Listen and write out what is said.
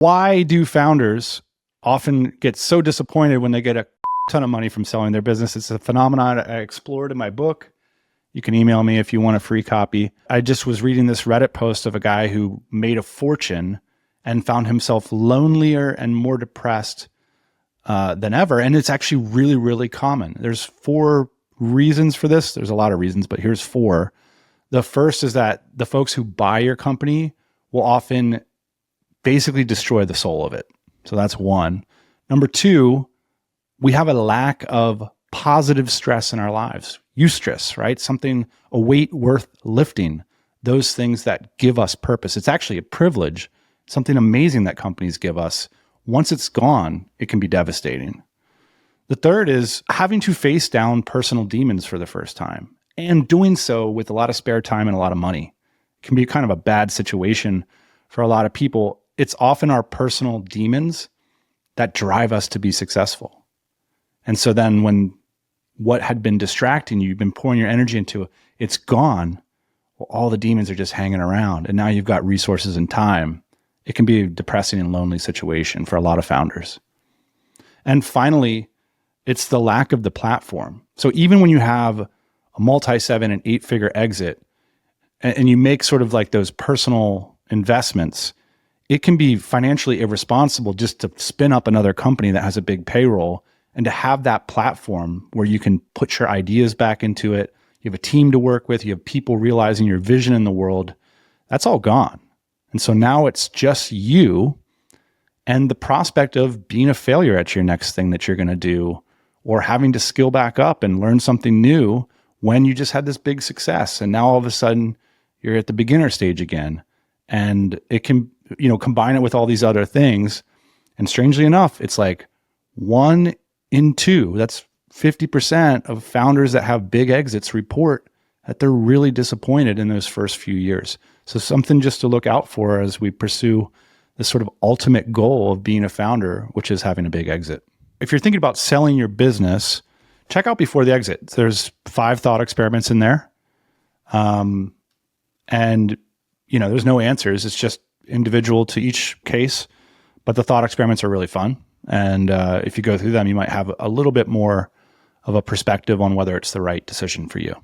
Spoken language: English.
Why do founders often get so disappointed when they get a ton of money from selling their business? It's a phenomenon I explored in my book. You can email me if you want a free copy. I just was reading this Reddit post of a guy who made a fortune and found himself lonelier and more depressed than ever. And it's actually really, really common. There's 4 reasons for this. There's a lot of reasons, but here's 4. The first is that the folks who buy your company will often basically destroy the soul of it. So that's 1. Number 2, we have a lack of positive stress in our lives. Eustress, right? A weight worth lifting. Those things that give us purpose. It's actually a privilege, something amazing that companies give us. Once it's gone, it can be devastating. The third is having to face down personal demons for the first time, and doing so with a lot of spare time and a lot of money. It can be kind of a bad situation for a lot of people. It's often our personal demons that drive us to be successful. And so then when what had been distracting you, you've been pouring your energy into, it's gone, well, all the demons are just hanging around. And now you've got resources and time. It can be a depressing and lonely situation for a lot of founders. And finally, it's the lack of the platform. So even when you have a multi-7 and 8-figure exit, and you make sort of like those personal investments, it can be financially irresponsible just to spin up another company that has a big payroll, and to have that platform where you can put your ideas back into it. You have a team to work with. You have people realizing your vision in the world. That's all gone. And so now it's just you and the prospect of being a failure at your next thing that you're going to do, or having to skill back up and learn something new when you just had this big success. And now all of a sudden you're at the beginner stage again. And it can, combine it with all these other things. And strangely enough, it's like 1 in 2, that's 50% of founders that have big exits report that they're really disappointed in those first few years. So something just to look out for as we pursue this sort of ultimate goal of being a founder, which is having a big exit. If you're thinking about selling your business, check out Before the Exit. There's 5 thought experiments in there. And there's no answers. It's just individual to each case, but the thought experiments are really fun. And if you go through them, you might have a little bit more of a perspective on whether it's the right decision for you.